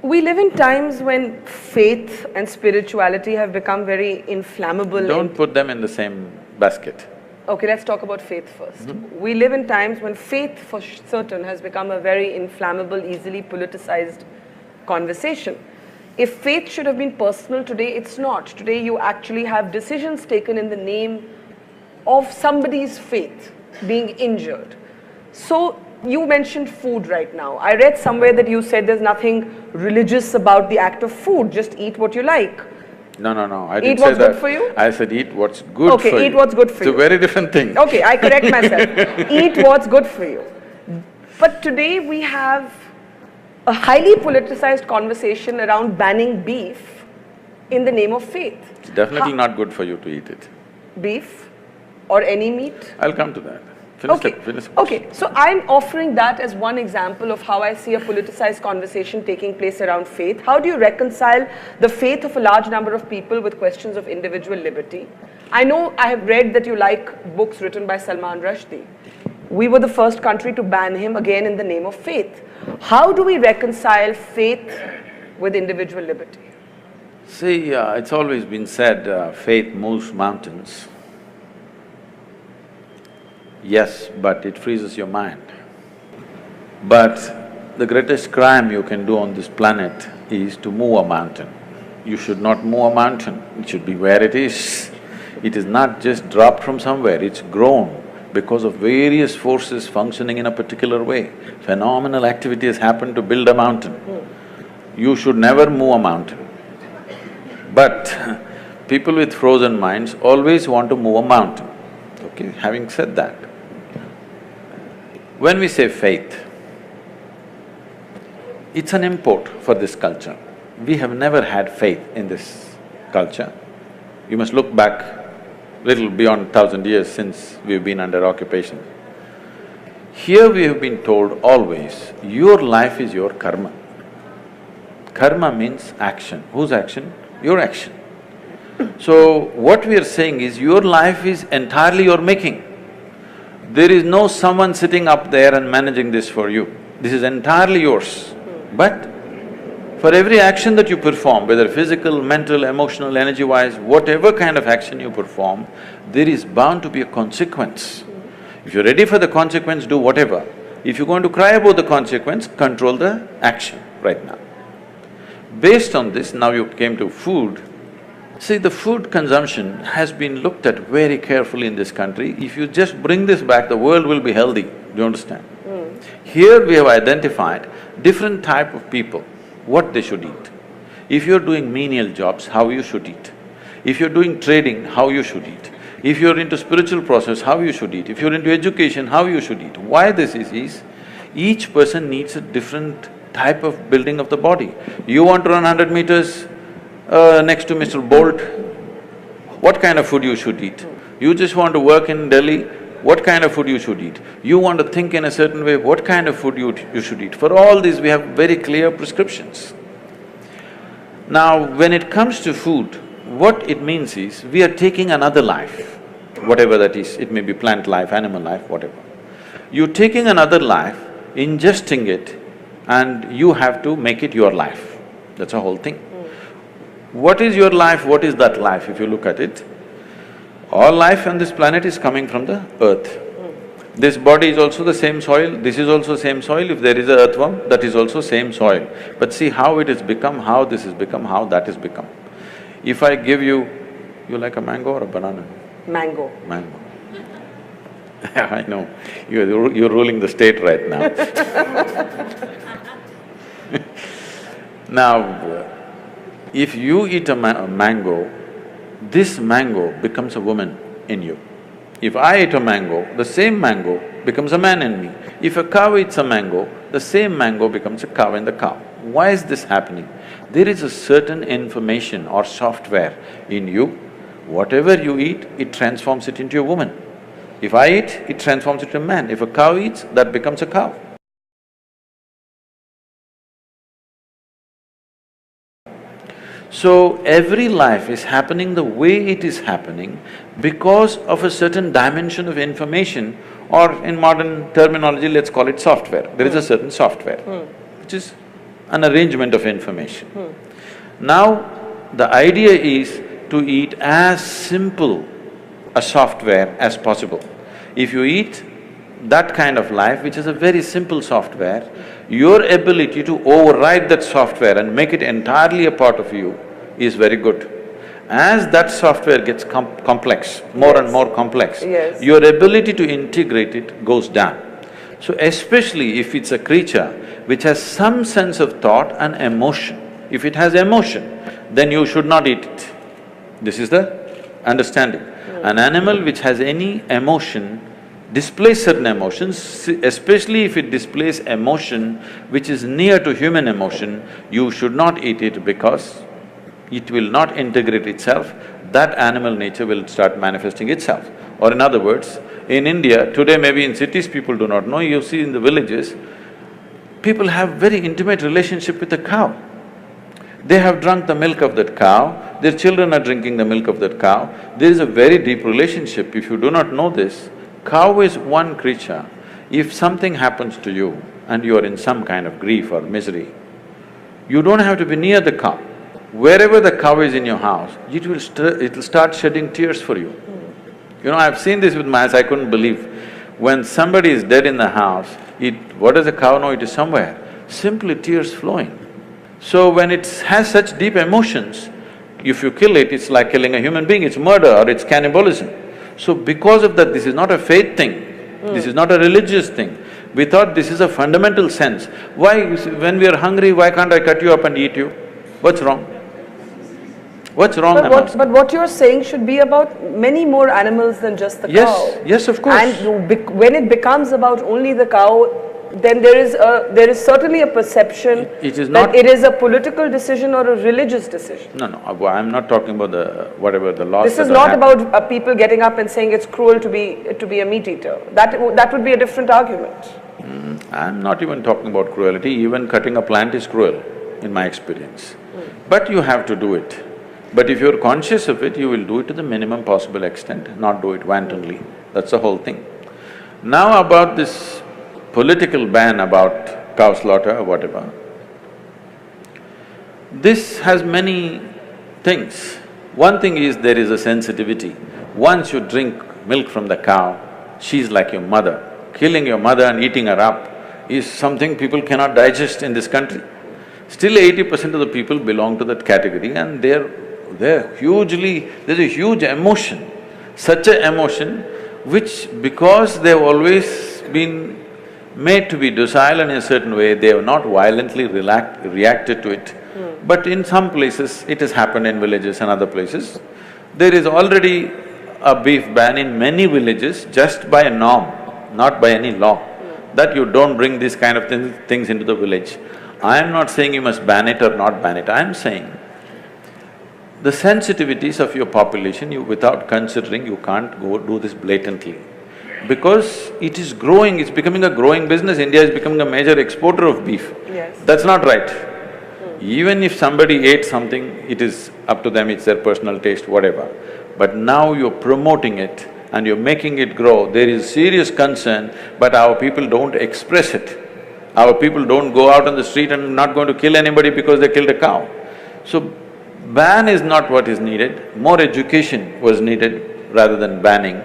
We live in times when faith and spirituality have become very inflammable. Don't put them in the same basket. Okay, let's talk about faith first. We live in times when faith, for certain, has become a very inflammable, easily politicized conversation. If faith should have been personal today, it's not. Today you actually have decisions taken in the name of somebody's faith being injured. So you mentioned food right now. I read somewhere that you said there's nothing religious about the act of food, just eat what you like. No, I didn't Eat say what's that. good for you? I said eat what's good Okay, for you. eat what's good for you. It's a very different thing. Okay, I correct myself. Eat what's good for you. But today we have a highly politicized conversation around banning beef in the name of faith. It's definitely not good for you to eat it. Beef or any meat? I'll come to that. Finish. Okay, so I'm offering that as one example of how I see a politicized conversation taking place around faith. How do you reconcile the faith of a large number of people with questions of individual liberty? I know I have read that you like books written by Salman Rushdie. We were the first country to ban him, again in the name of faith. How do we reconcile faith with individual liberty? See, it's always been said, faith moves mountains. Yes, but it freezes your mind. But the greatest crime you can do on this planet is to move a mountain. You should not move a mountain, it should be where it is. It is not just dropped from somewhere, it's grown because of various forces functioning in a particular way. Phenomenal activity has happened to build a mountain. You should never move a mountain. But people with frozen minds always want to move a mountain. Okay, having said that, when we say faith, it's an import for this culture. We have never had faith in this culture. You must look back little beyond 1,000 years since we've been under occupation. Here we have been told always, your life is your karma. Karma means action. Whose action? Your action. So what we are saying is, your life is entirely your making. There is no someone sitting up there and managing this for you. This is entirely yours. But for every action that you perform, whether physical, mental, emotional, energy-wise, whatever kind of action you perform, there is bound to be a consequence. If you're ready for the consequence, do whatever. If you're going to cry about the consequence, control the action right now. Based on this, now you came to food. See, the food consumption has been looked at very carefully in this country. If you just bring this back, the world will be healthy, do you understand? Here we have identified different type of people, what they should eat. If you're doing menial jobs, how you should eat. If you're doing trading, how you should eat. If you're into spiritual process, how you should eat. If you're into education, how you should eat. Why this is each person needs a different type of building of the body. You want to run 100 meters next to Mr. Bolt, what kind of food you should eat? You just want to work in Delhi, what kind of food you should eat? You want to think in a certain way, what kind of food you should eat? For all these, we have very clear prescriptions. Now, when it comes to food, what it means is, we are taking another life, whatever that is, it may be plant life, animal life, whatever. You're taking another life, ingesting it, and you have to make it your life. That's the whole thing. What is your life, what is that life, if you look at it? All life on this planet is coming from the earth. This body is also the same soil, this is also same soil. If there is a earthworm, that is also same soil. But see how it has become, how this has become, how that has become. If I give you like a mango or a banana? Mango. Mango. I know, you're ruling the state right now. Now, if you eat a mango, this mango becomes a woman in you. If I eat a mango, the same mango becomes a man in me. If a cow eats a mango, the same mango becomes a cow in the cow. Why is this happening? There is a certain information or software in you. Whatever you eat, it transforms it into a woman. If I eat, it transforms it into a man. If a cow eats, that becomes a cow. So, every life is happening the way it is happening because of a certain dimension of information, or in modern terminology, let's call it software. There is a certain software, which is an arrangement of information. Now, the idea is to eat as simple a software as possible. If you eat that kind of life, which is a very simple software, your ability to override that software and make it entirely a part of you is very good. As that software gets complex, more and more complex, your ability to integrate it goes down. So especially if it's a creature which has some sense of thought and emotion, if it has emotion, then you should not eat it. This is the understanding. An animal which has any emotion displays certain emotions, especially if it displays emotion which is near to human emotion, you should not eat it because it will not integrate itself, that animal nature will start manifesting itself. Or in other words, in India, today maybe in cities people do not know, you see in the villages, people have very intimate relationship with the cow. They have drunk the milk of that cow, their children are drinking the milk of that cow. There is a very deep relationship. If you do not know this, cow is one creature. If something happens to you and you are in some kind of grief or misery, you don't have to be near the cow. Wherever the cow is in your house, it'll start shedding tears for you. You know, I've seen this with my eyes, I couldn't believe. When somebody is dead in the house, what does a cow know? It is somewhere, simply tears flowing. So when it has such deep emotions, if you kill it, it's like killing a human being, it's murder or it's cannibalism. So because of that, this is not a faith thing, this is not a religious thing. We thought this is a fundamental sense. Why, when we are hungry, why can't I cut you up and eat you? What's wrong? What's wrong? But what you're saying should be about many more animals than just the cow. Yes, of course. And when it becomes about only the cow, then there is certainly a perception that it is a political decision or a religious decision. No, I'm not talking about whatever the laws. This is not about people getting up and saying it's cruel to be a meat eater. That would be a different argument. I'm not even talking about cruelty, even cutting a plant is cruel, in my experience. But you have to do it. But if you're conscious of it, you will do it to the minimum possible extent, not do it wantonly. That's the whole thing. Now about this political ban about cow slaughter or whatever, this has many things. One thing is there is a sensitivity. Once you drink milk from the cow, she's like your mother. Killing your mother and eating her up is something people cannot digest in this country. Still 80% of the people belong to that category and they're hugely… there's a huge emotion, such an emotion which because they've always been made to be docile in a certain way, they have not violently reacted to it. But in some places, it has happened in villages and other places. There is already a beef ban in many villages just by a norm, not by any law, that you don't bring these kind of things into the village. I am not saying you must ban it or not ban it, I am saying the sensitivities of your population, without considering, you can't go do this blatantly. Because it is growing, it's becoming a growing business, India is becoming a major exporter of beef. That's not right. Even if somebody ate something, it is up to them, it's their personal taste, whatever. But now you're promoting it and you're making it grow, there is serious concern, but our people don't express it. Our people don't go out on the street and not going to kill anybody because they killed a cow. So, ban is not what is needed, more education was needed rather than banning.